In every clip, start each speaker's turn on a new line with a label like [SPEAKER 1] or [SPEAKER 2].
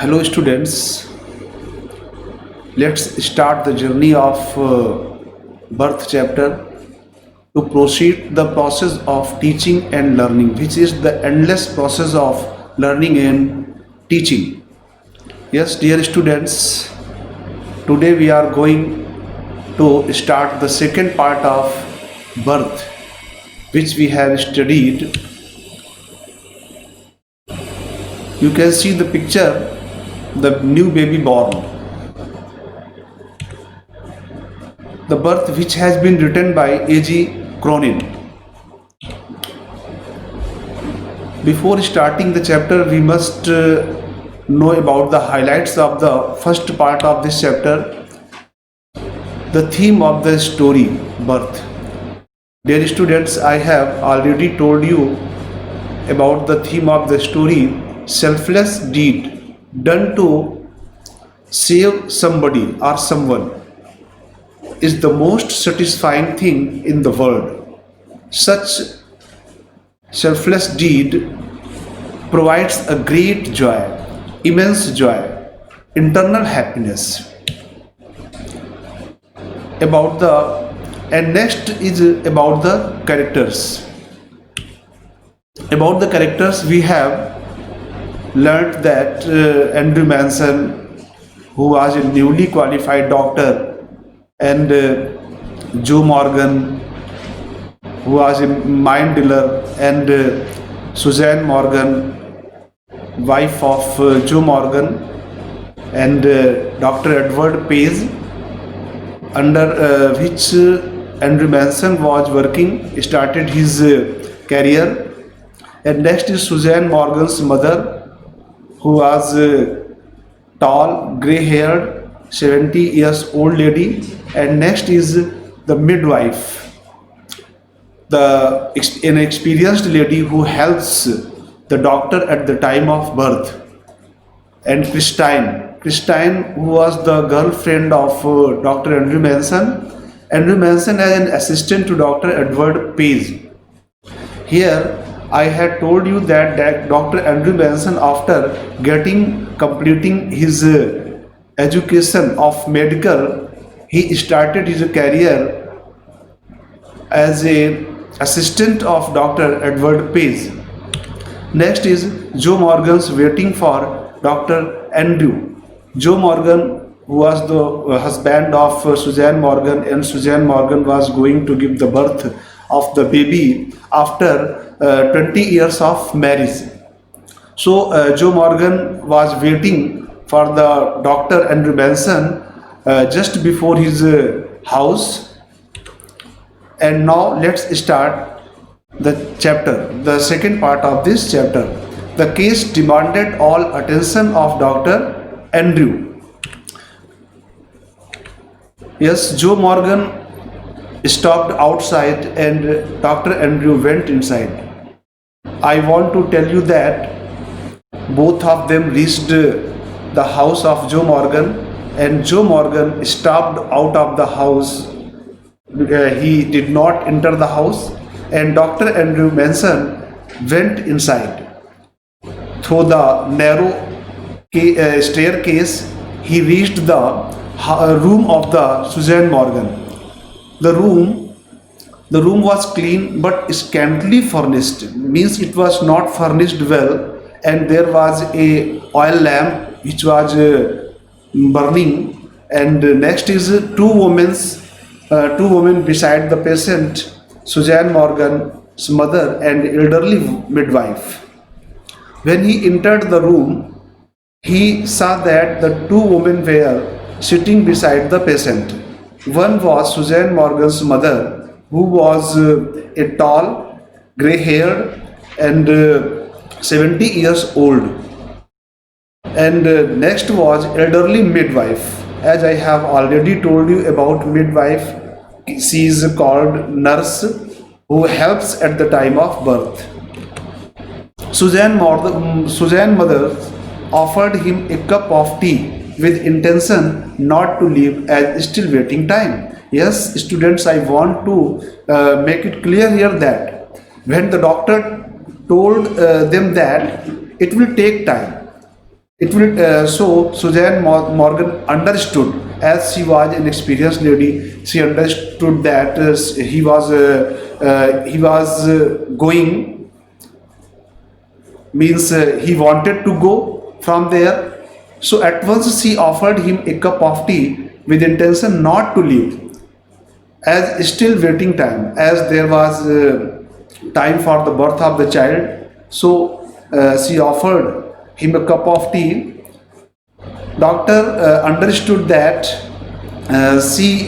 [SPEAKER 1] Hello, students. Let's start the journey of birth chapter to proceed the process of teaching and learning, which is the endless process of learning and teaching. Yes, dear students, today we are going to start the second part of birth, which we have studied. You can see the picture, the new baby born. The birth, which has been written by A.G. Cronin. Before starting the chapter, we must know about the highlights of the first part of this chapter, the theme of the story, birth. Dear students, I have already told you about the theme of the story, selfless deed done to save somebody or someone is the most satisfying thing in the world. Such selfless deed provides a great joy, immense joy, internal happiness. Next is about the characters. About the characters, we have learnt that Andrew Manson, who was a newly qualified doctor, and Joe Morgan, who was a mind dealer, and Suzanne Morgan, wife of Joe Morgan, and Dr. Edward Page, under which Andrew Manson was working, started his career. And next is Suzanne Morgan's mother, who was tall, grey-haired, 70 years old lady. And next is the midwife, an experienced lady who helps the doctor at the time of birth. And Christine, who was the girlfriend of Dr. Andrew Manson. Andrew Manson as an assistant to Dr. Edward Page. Here I had told you that Dr. Andrew Manson, after completing his education of medical, he started his career as a assistant of Dr. Edward Page. Next is Joe Morgan's waiting for Dr. Andrew. Joe Morgan, who was the husband of Suzanne Morgan, and Suzanne Morgan was going to give the birth of the baby after 20 years of marriage. So Joe Morgan was waiting for the Dr. Andrew Manson just before his house. And now let's start the chapter, the second part of this chapter. The case demanded all attention of Dr. Andrew. Yes, Joe Morgan stopped outside and Dr. Andrew went inside. I want to tell you that both of them reached the house of Joe Morgan, and Joe Morgan stepped out of the house. He did not enter the house, and Dr. Andrew Manson went inside. Through the narrow staircase, he reached the room of the Suzanne Morgan. The room was clean but scantily furnished, means it was not furnished well, and there was a oil lamp which was burning. And next is two women beside the patient, Suzanne Morgan's mother and elderly midwife. When he entered the room, he saw that the two women were sitting beside the patient. One was Suzanne Morgan's mother, who was a tall, grey-haired and 70 years old. And next was elderly midwife. As I have already told you about midwife, she is called nurse, who helps at the time of birth. Suzanne mother offered him a cup of tea with intention not to leave as still waiting time. Yes, students, I want to make it clear here that when the doctor told them that it will take time, It will so Suzanne Morgan understood, as she was an experienced lady. She understood that he was going, means he wanted to go from there. So at once she offered him a cup of tea with intention not to leave, as still waiting time, as there was time for the birth of the child. So she offered him a cup of tea. Doctor understood that she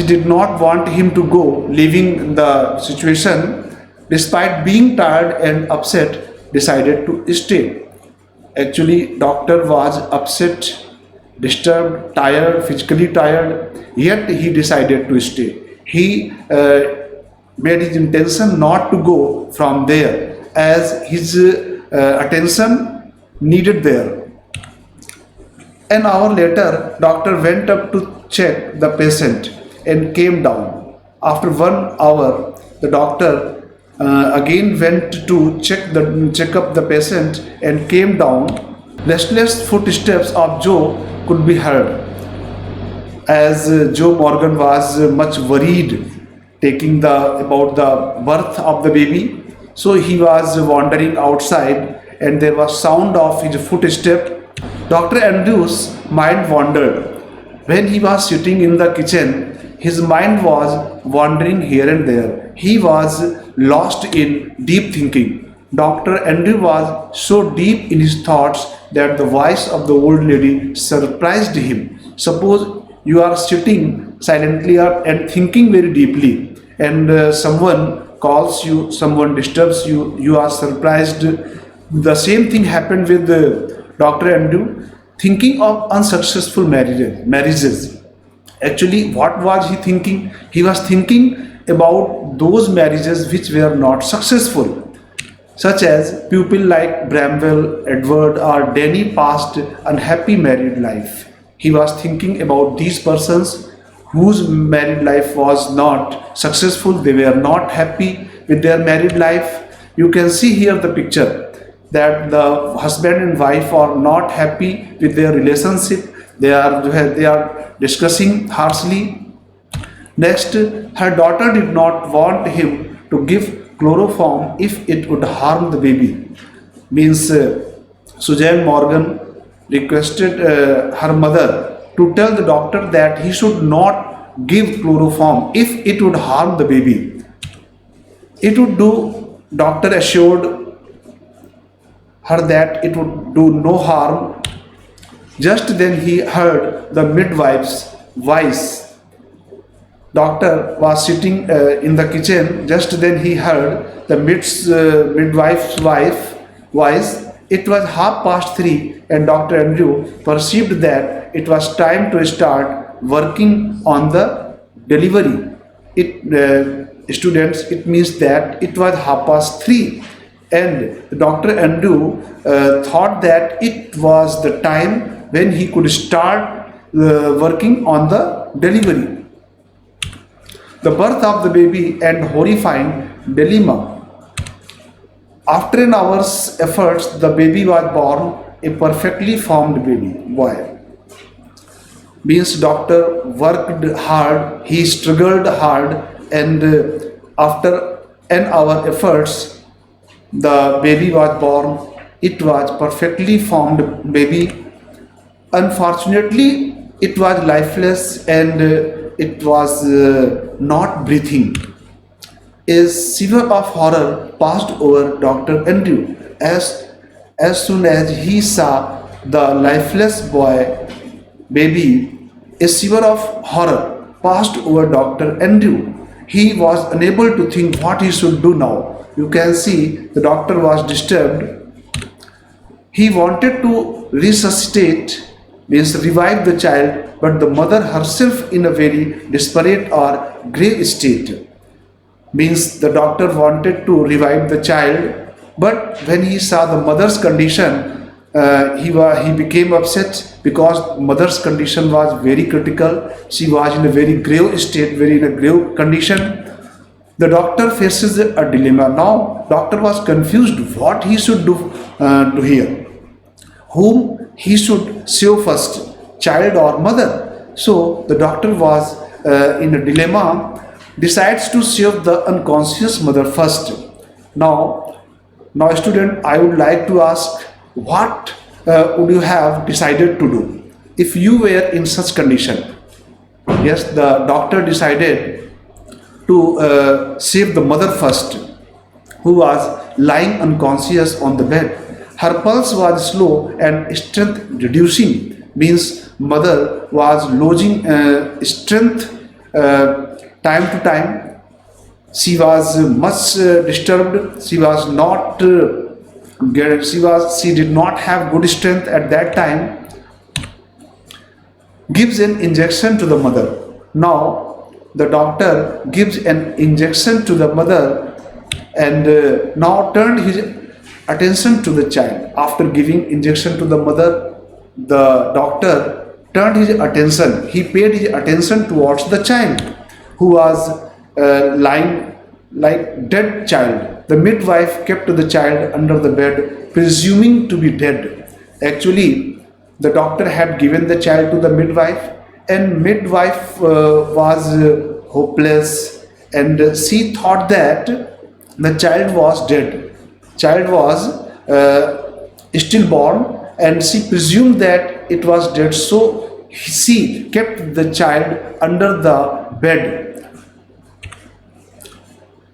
[SPEAKER 1] did not want him to go, leaving the situation. Despite being tired and upset, decided to stay. Actually, doctor was upset, disturbed, tired, physically tired, yet he decided to stay. He made his intention not to go from there, as his attention needed there. An hour later, doctor went up to check the patient and came down. After 1 hour, the doctor again went to check up the patient and came down. Restless footsteps of Joe could be heard, as Joe Morgan was much worried taking the about the birth of the baby. So he was wandering outside, and there was sound of his footstep. Dr. Andrews' mind wandered. When he was sitting in the kitchen, his mind was wandering here and there. He was lost in deep thinking. Dr. Andrew was so deep in his thoughts that the voice of the old lady surprised him. Suppose you are sitting silently and thinking very deeply, and someone calls you, someone disturbs you, you are surprised. The same thing happened with Dr. Andrew, thinking of unsuccessful marriages. Actually, what was he thinking? He was thinking about those marriages which were not successful, such as people like Bramwell, Edward, or Danny passed unhappy married life. He was thinking about these persons whose married life was not successful, they were not happy with their married life. You can see here the picture that the husband and wife are not happy with their relationship. They are discussing harshly. Next, her daughter did not want him to give chloroform if it would harm the baby. Means Suzanne Morgan requested her mother to tell the doctor that he should not give chloroform if it would harm the baby. It would do, doctor assured her that it would do no harm. Just then he heard the midwife's voice. Doctor was sitting in the kitchen. Just then he heard the midwife's voice. It was 3:30, and Dr. Andrew perceived that it was time to start working on the delivery. Students, it means that it was 3:30, and Dr. Andrew thought that it was the time when he could start working on the delivery. The birth of the baby and horrifying dilemma. After an hour's efforts, the baby was born, a perfectly formed baby boy. Means doctor worked hard, he struggled hard, and after an hour efforts, the baby was born. It was perfectly formed baby. Unfortunately, it was lifeless, and it was not breathing. A shiver of horror passed over Dr. Andrew as soon as he saw the lifeless baby. A shiver of horror passed over Dr. Andrew. He was unable to think what he should do now. You can see the doctor was disturbed. He wanted to resuscitate, means revive the child, but the mother herself in a very desperate or grave state. Means the doctor wanted to revive the child, but when he saw the mother's condition, he became upset, because mother's condition was very critical. She was in a very grave state, very in a grave condition. The doctor faces a dilemma. Now, doctor was confused what he should do here. whom he should save first, child or mother. So the doctor was in a dilemma, decides to save the unconscious mother first. Now, student, I would like to ask, what would you have decided to do if you were in such condition? Yes, the doctor decided to save the mother first, who was lying unconscious on the bed. Her pulse was slow and strength reducing, means mother was losing strength time to time. She was much disturbed. She was not she did not have good strength at that time. Gives an injection to the mother. Now the doctor gives an injection to the mother, and now turned his attention to the child. After giving injection to the mother, the doctor turned his attention. He paid his attention towards the child, who was lying like dead child. The midwife kept the child under the bed, presuming to be dead. Actually, the doctor had given the child to the midwife, and midwife was hopeless, and she thought that the child was dead. Child was stillborn, and she presumed that it was dead. So she kept the child under the bed.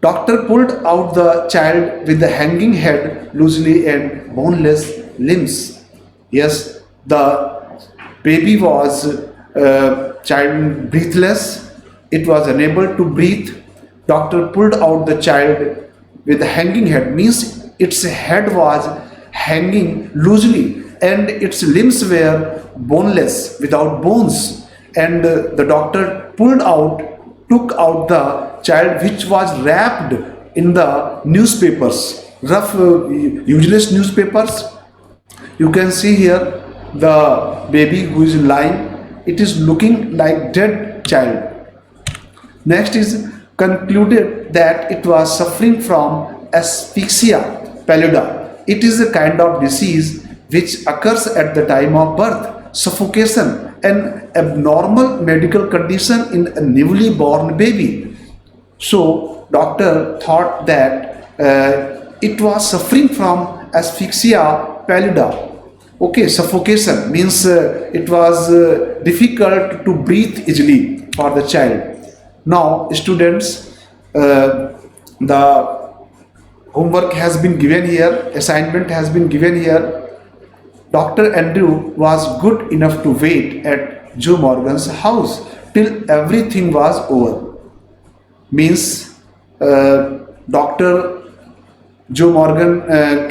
[SPEAKER 1] Doctor pulled out the child with the hanging head, loosely and boneless limbs. Yes, the baby was child breathless. It was unable to breathe. Doctor pulled out the child with the hanging head, means its head was hanging loosely and its limbs were boneless, without bones. And the doctor took out the child, which was wrapped in the newspapers, rough, useless newspapers. You can see here the baby who is lying. It is looking like dead child. Next is concluded that it was suffering from asphyxia pallida. It is a kind of disease which occurs at the time of birth, suffocation, an abnormal medical condition in a newly born baby. So doctor thought that it was suffering from asphyxia pallida. Okay, suffocation means it was difficult to breathe easily for the child. Now, students, the homework has been given here, assignment has been given here. Dr. Andrew was good enough to wait at Joe Morgan's house till everything was over. Means doctor जो Morgan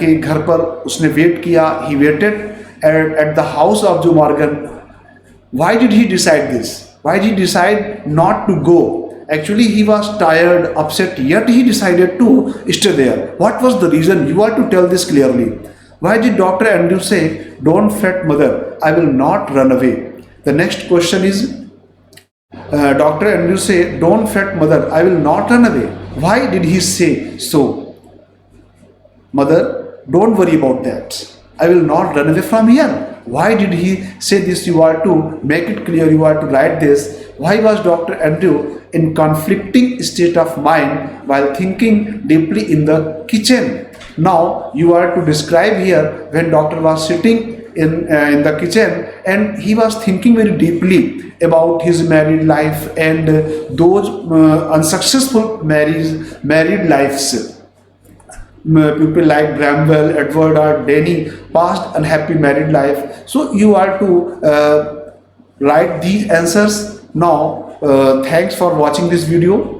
[SPEAKER 1] के घर पर उसने wait किया. He waited at the house of Joe Morgan. Why did he decide this? Why did he decide not to go? Actually, he was tired, upset, yet he decided to stay there. What was the reason? You are to tell this clearly. Why did Dr. Andrew say, "Don't fret, mother, I will not run away"? The next question is, Dr. Andrew say, "Don't fret, mother, I will not run away." Why did he say so? Mother, don't worry about that. I will not run away from here. Why did he say this? You are to make it clear. You are to write this. Why was Dr. Andrew in conflicting state of mind while thinking deeply in the kitchen? Now you are to describe here when doctor was sitting in the kitchen and he was thinking very deeply about his married life and those unsuccessful married lives. People like Bramwell, Edward or Denny passed unhappy married life. So you are to write these answers. Now thanks for watching this video.